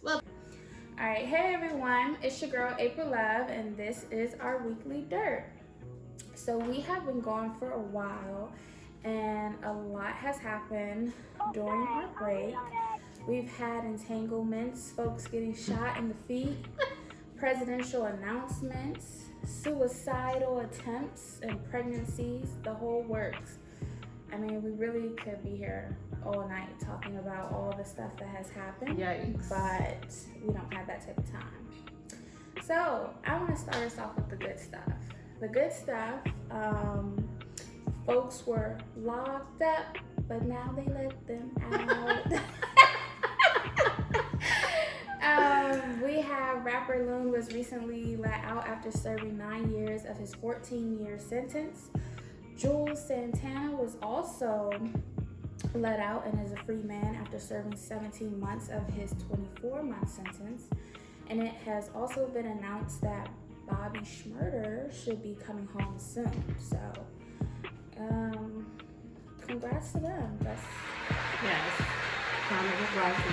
All right, hey everyone, it's your girl April Love, and this is our weekly dirt. So we have been going for a while, and a lot has happened during our break. We've had entanglements, folks getting shot in the feet, presidential announcements, suicidal attempts, and pregnancies, the whole works. I mean, we really could be here all night talking about all the stuff that has happened. Yikes. But we don't have that type of time. So I want to start us off with the good stuff. The good stuff, folks were locked up, but now they let them out. We have rapper Loon was recently let out after serving 9 years of his 14-year sentence. Jules Santana was also let out and is a free man after serving 17 months of his 24-month sentence. And it has also been announced that Bobby Shmurda should be coming home soon. So, congrats to them. Yes. Round of applause to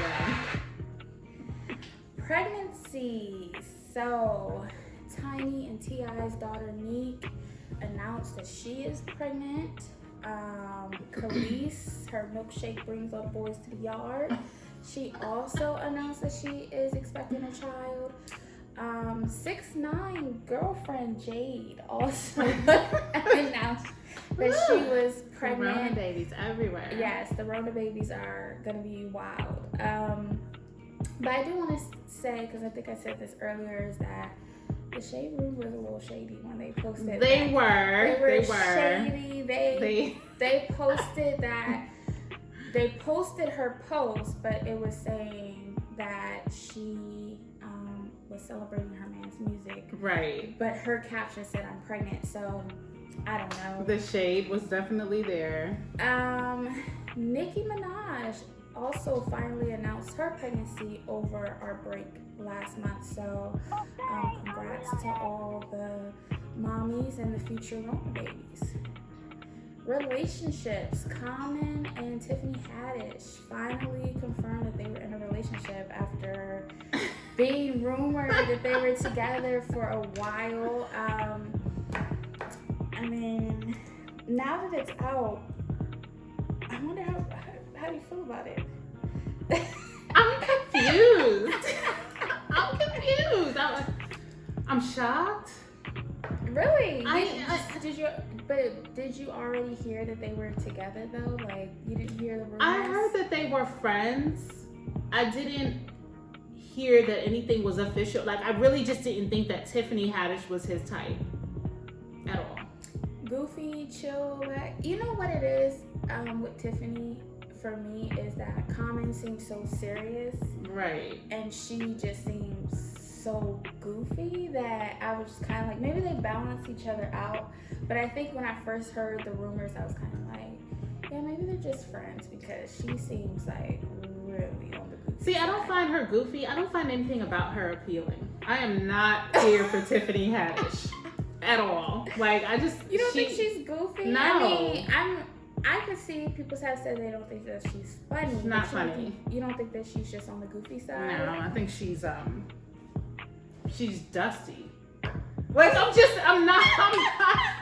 them. Pregnancies. So, Tiny and T.I.'s daughter Neek announced that she is pregnant. Khalees, her milkshake brings all the boys to the yard. She also announced that she is expecting a child. 6ix9ine girlfriend Jade also announced that she was pregnant. Corona babies everywhere. Yes, the Rona babies are gonna be wild. But I do want to say, because I think I said this earlier, is that the Shade Room was a little shady when they posted. They were shady. They posted that. They posted her post, but it was saying that she was celebrating her man's music. Right. But her caption said, "I'm pregnant," so I don't know. The shade was definitely there. Nicki Minaj also finally announced her pregnancy over our break last month. So congrats to all the mommies and the future Rona babies. Relationships. Common and Tiffany Haddish finally confirmed that they were in a relationship after being rumored that they were together for a while. I mean, now that it's out, I wonder how do you feel about it? I'm confused. I'm shocked. Really? Did you already hear that they were together though? Like, you didn't hear the rumors? I heard that they were friends. I didn't hear that anything was official. Like, I really just didn't think that Tiffany Haddish was his type at all. Goofy, chill, you know what it is with Tiffany for me is that Common seems so serious. Right. And she just seems so goofy that I was just kind of like, maybe they balance each other out. But I think when I first heard the rumors, I was kind of like, yeah, maybe they're just friends, because she seems like really on the goofy See, I don't find her goofy. I don't find anything about her appealing. I am not here for Tiffany Haddish at all. Like, I just... You don't think she's goofy? No. I mean, I could see people have said they don't think that she's funny. Not funny. You don't think that she's just on the goofy side? No, I think she's dusty. Like, I'm not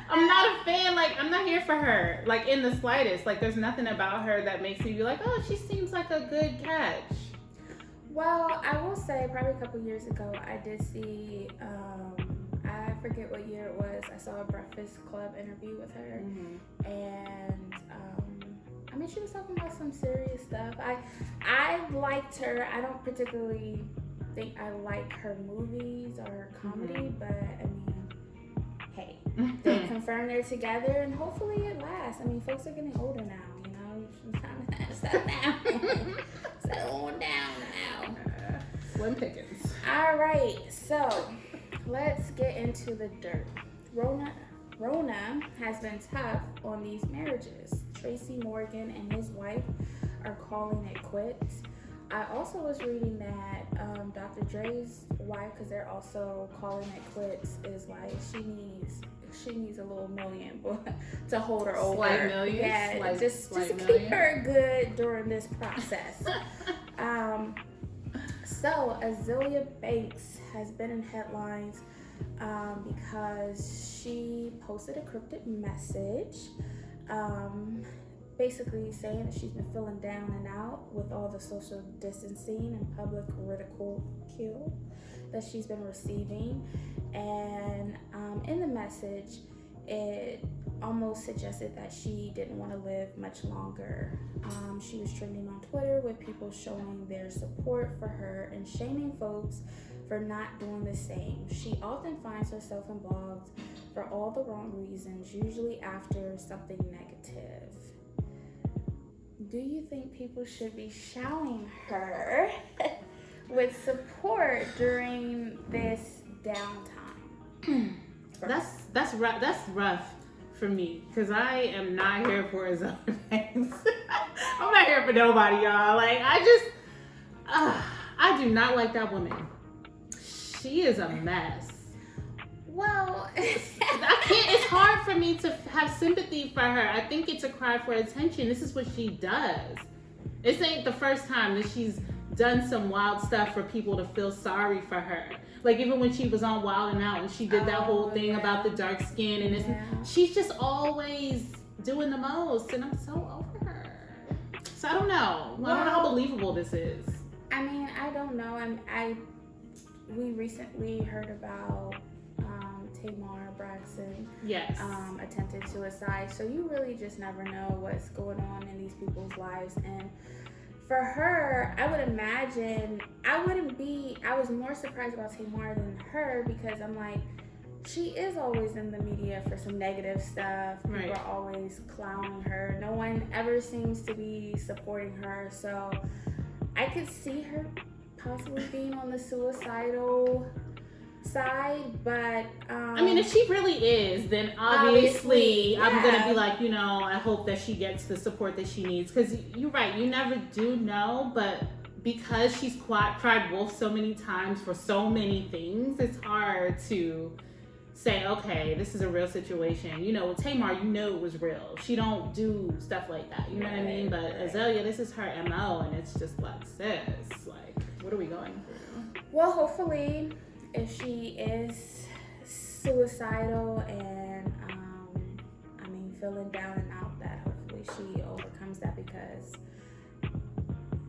a fan. Like, I'm not here for her, like, in the slightest. Like, there's nothing about her that makes me be like, oh, she seems like a good catch. Well, I will say, probably a couple years ago, I did see, I forget what year it was, I saw a Breakfast Club interview with her, and, I mean, she was talking about some serious stuff. I liked her. I don't particularly think I like her movies or her comedy, but, I mean, hey, they confirmed they're together, and hopefully it lasts. I mean, folks are getting older now, you know? Settle down. Settle on down now. Slim pickings. All right, so let's get into the dirt. Rona has been tough on these marriages. Tracy Morgan and his wife are calling it quits. I also was reading that Dr. Dre's wife, because they're also calling it quits, is like she needs a little million to hold her over. Slight millions? Yeah, just to slight keep million? her good during this process. So, Azealia Banks has been in headlines because she posted a cryptic message basically saying that she's been feeling down and out with all the social distancing and public ridicule that she's been receiving. And in the message, it almost suggested that she didn't want to live much longer. She was trending on Twitter with people showing their support for her and shaming folks for not doing the same. She often finds herself in blogs for all the wrong reasons, usually after something negative. Do you think people should be showering her with support during this downtime? That's rough for me, because I am not here for Azealia Banks. I'm not here for nobody, y'all. Like, I do not like that woman. She is a mess. Well, it's hard for me to have sympathy for her. I think it's a cry for attention. This is what she does. This ain't the first time that she's done some wild stuff for people to feel sorry for her. Like, even when she was on Wild 'N Out and she did that whole thing about the dark skin and this, she's just always doing the most, and I'm so over her. So I don't know. I don't know how believable this is. I mean, I don't know. We recently heard about Tamar Braxton attempted suicide. So you really just never know what's going on in these people's lives. And for her, I would imagine I was more surprised about Tamar than her, because I'm like, she is always in the media for some negative stuff. People are always clowning her. No one ever seems to be supporting her. So I could see her possibly being on the suicidal side, but I mean, if she really is, then obviously I'm gonna be like, I hope that she gets the support that she needs, because you're right, you never do know, but because she's cried wolf so many times for so many things, it's hard to say, okay, this is a real situation. With Tamar, it was real. She don't do stuff like that, you know what I mean? But Azealia, this is her MO, and it's just like, sis, like, what are we going through? Well, hopefully, if she is suicidal and feeling down and out, that hopefully she overcomes that, because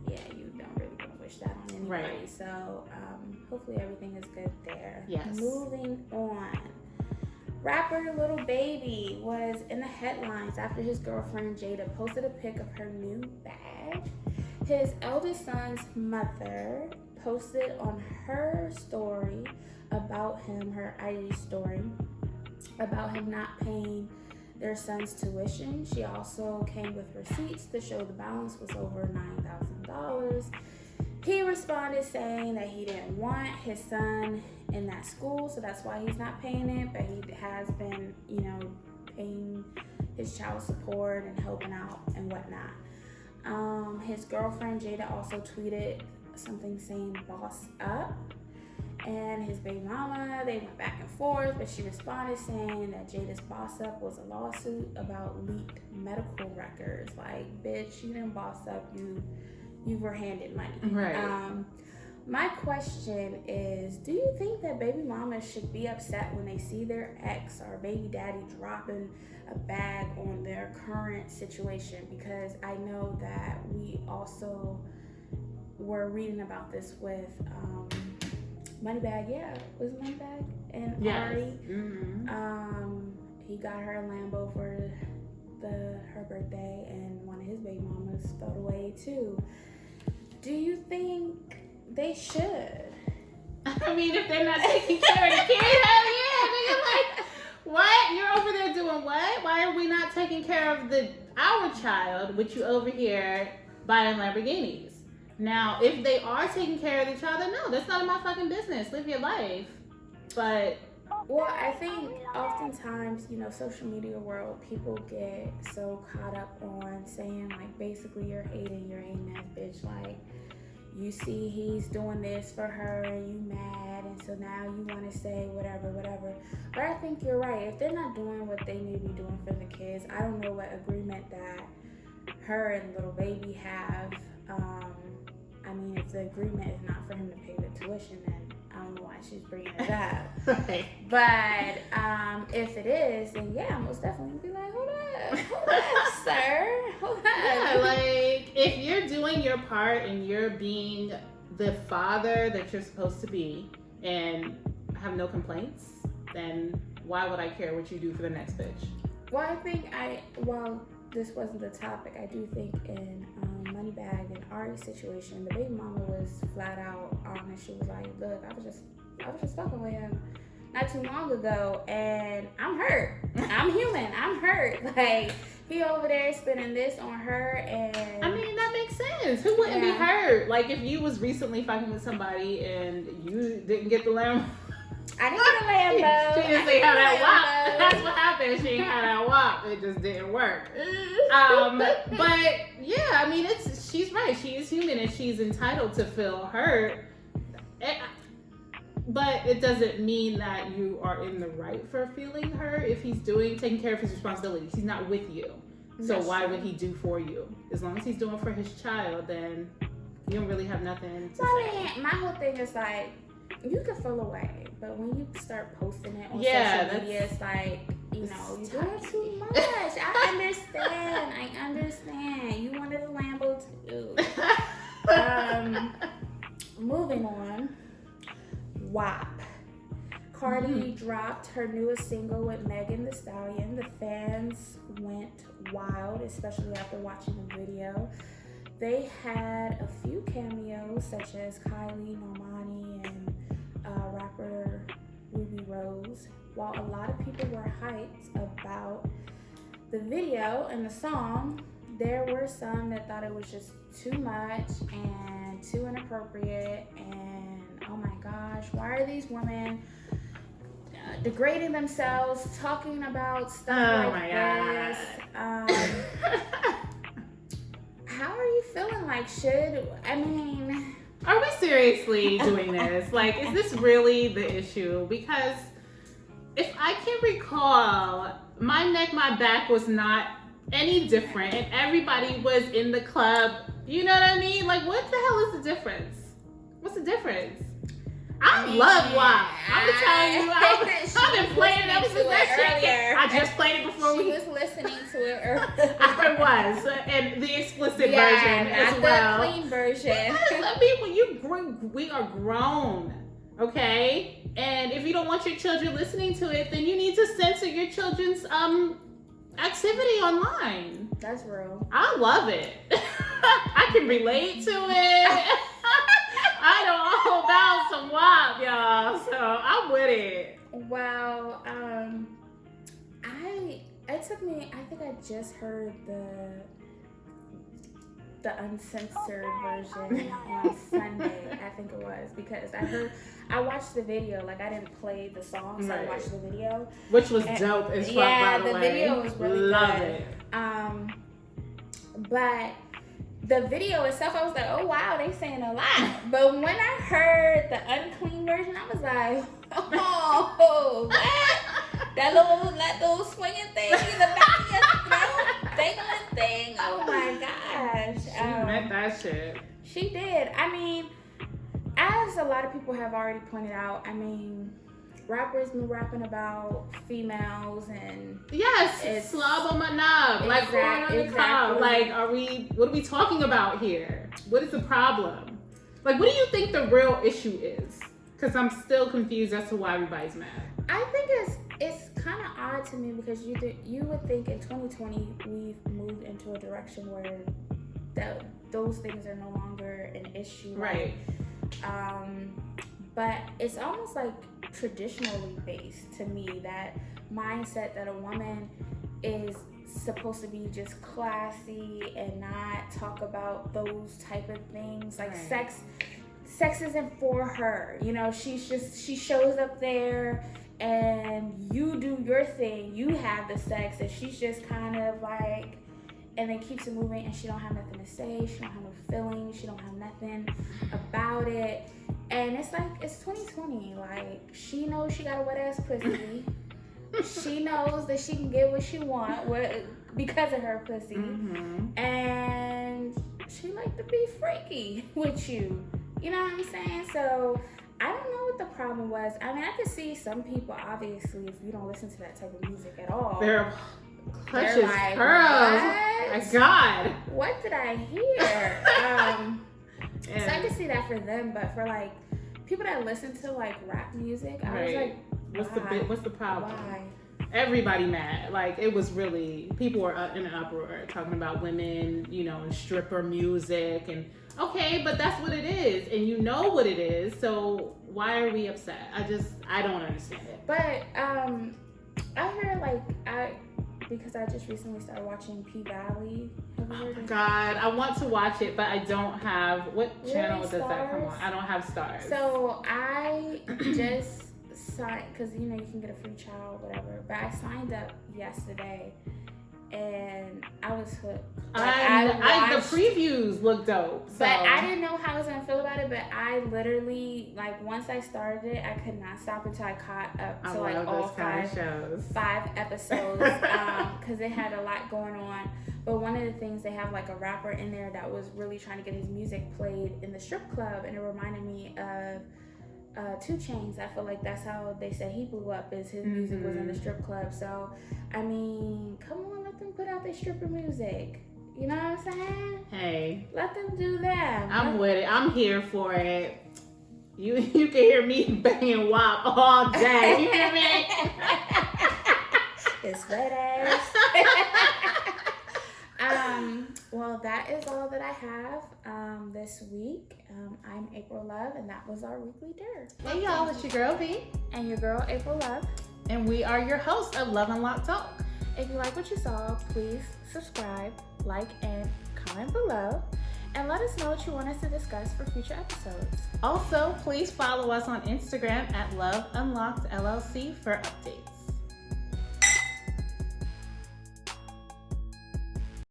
you don't really want to wish that on anybody. So hopefully everything is good there. Yes. Moving on. Rapper Lil Baby was in the headlines after his girlfriend Jada posted a pic of her new bag. His eldest son's mother posted on her story about him, her IG story, about him not paying their son's tuition. She also came with receipts to show the balance was over $9,000. He responded saying that he didn't want his son in that school, so that's why he's not paying it, but he has been, paying his child support and helping out and whatnot. His girlfriend Jada also tweeted something saying boss up, and his baby mama, they went back and forth, but she responded saying that Jada's boss up was a lawsuit about leaked medical records. Like, bitch, you didn't boss up, you were handed money. Right. My question is, do you think that baby mamas should be upset when they see their ex or baby daddy dropping a bag on their current situation? Because I know that we also were reading about this with Moneybag, was it Moneybag? And Ari. Mm-hmm. He got her a Lambo for her birthday, and one of his baby mamas fell away too. Do you think they should? I mean, if they're not taking care of the kid, hell yeah, nigga, like, what? You're over there doing what? Why are we not taking care of our child, with you over here buying Lamborghinis? Now, if they are taking care of the child, then no, that's none of my fucking business. Live your life. But well, I think oftentimes, social media world, people get so caught up on saying, like, basically you're hating that bitch. Like, you see he's doing this for her and you mad, and so now you want to say whatever. But I think you're right. If they're not doing what they need to be doing for the kids, I don't know what agreement that her and Lil Baby have. I I mean, if the agreement is not for him to pay the tuition, then I don't know why she's bringing it up. Right. But if it is, then yeah, most definitely be like, hold up, sir, hold up. Yeah, like if you're doing your part and you're being the father that you're supposed to be and have no complaints, then why would I care what you do for the next bitch? Well, I think while this wasn't the topic, I do think in Moneybag and Ari's situation, the baby mama was flat out honest. She was like, look, I was just fucking with him not too long ago, and I'm hurt. I'm human. I'm hurt. Like, he over there spending this on her, and I mean, that makes sense. Who wouldn't be hurt? Like, if you was recently fucking with somebody and you didn't get the lamb. I didn't get a Lambo. She didn't say how that walk. That's what happened. She ain't had that walk. It just didn't work. But yeah, I mean, she's right. She is human and she's entitled to feel hurt. But it doesn't mean that you are in the right for feeling hurt if he's taking care of his responsibilities. He's not with you. So why would he do for you? As long as he's doing for his child, then you don't really have nothing to say. My whole thing is like, you can feel away, but when you start posting it on social media, it's like, you're doing too much. I understand. You wanted a Lambo too. Moving on. WAP. Cardi dropped her newest single with Megan Thee Stallion. The fans went wild, especially after watching the video. They had a few cameos, such as Kylie, Normani, and rapper Ruby Rose. While a lot of people were hyped about the video and the song, there were some that thought it was just too much and too inappropriate, and oh my gosh, why are these women degrading themselves, talking about stuff like this? How are you feeling? Like, are we seriously doing this? Like, is this really the issue? Because if I can recall, my neck, my back was not any different, and everybody was in the club. You know what I mean? Like, what the hell is the difference? What's the difference? I love WAP. I'm telling you, I've been playing ever since that shit. I just played it before she was listening to it earlier. I was, and the explicit version as well. The clean version. Because, I mean, we are grown, okay? And if you don't want your children listening to it, then you need to censor your children's activity online. That's real. I love it. I can relate to it. I know all about some WAP, y'all, so I'm with it. Well, it took me, I think I just heard the uncensored version on Sunday, I think it was, because I watched the video, like I didn't play the song, so I watched the video. Which was dope as fuck, by the way. Yeah, the video was really Love good. It. But the video itself, I was like, oh wow, they saying a lot. But when I heard the unclean version, I was like, oh, what? That little swinging thing in the back of your throat, dangling thing. Oh my gosh. She meant that shit. She did. I mean, as a lot of people have already pointed out, I mean, rappers been rapping about females and slob on my knob, like corn on the cob. Like, what are we talking about here? What is the problem? Like, what do you think the real issue is? Because I'm still confused as to why everybody's mad. I think it's kind of odd to me because you would think in 2020 we've moved into a direction where those things are no longer an issue, right? But it's almost like traditionally based to me, that mindset that a woman is supposed to be just classy and not talk about those type of things, like sex isn't for her, she shows up there and you do your thing, you have the sex, and she's just kind of like, and then keeps it moving, and she don't have nothing to say, she don't have no feelings, she don't have nothing about it. And it's like, it's 2020. Like, she knows she got a wet ass pussy. She knows that she can get what she wants because of her pussy. Mm-hmm. And she like to be freaky with you. You know what I'm saying? So I don't know what the problem was. I mean, I could see some people, obviously, if you don't listen to that type of music at all, They're clutches, like, pearls. what? My God. What did I hear? So I could see that for them, but for like people that listen to like rap music, I was like, what's the problem? Why? Everybody mad. Like, it was really, people were in an uproar talking about women, you know, and stripper music. And okay, but that's what it is. And you know what it is. So why are we upset? I don't understand it. But I heard because I just recently started watching P-Valley. Have you heard of God, I want to watch it, but I don't have, what channel does Stars? that come on? I don't have Stars. So I just signed, because you know you can get a free trial, whatever. But I signed up yesterday, and I was hooked. The previews look dope. So. But I didn't know how I was gonna feel about it. But I literally, like, once I started it, I could not stop until I caught up to like all five episodes, because it had a lot going on. But one of the things, they have like a rapper in there that was really trying to get his music played in the strip club, and it reminded me of 2 Chainz. I feel like that's how they said he blew up, is his music was in the strip club. So I mean, come on, let them put out their stripper music. You know what I'm saying? Hey, let them do that. I'm with it. I'm here for it. You can hear me banging WAP all day. You hear me? It's fat ass. Well, that is all that I have this week. I'm April Love, and that was our weekly Dirt. Hey y'all, it's your girl V. And your girl April Love. And we are your hosts of Love Unlocked Talk. If you like what you saw, please subscribe, like, and comment below. And let us know what you want us to discuss for future episodes. Also, please follow us on Instagram at Love Unlocked LLC for updates.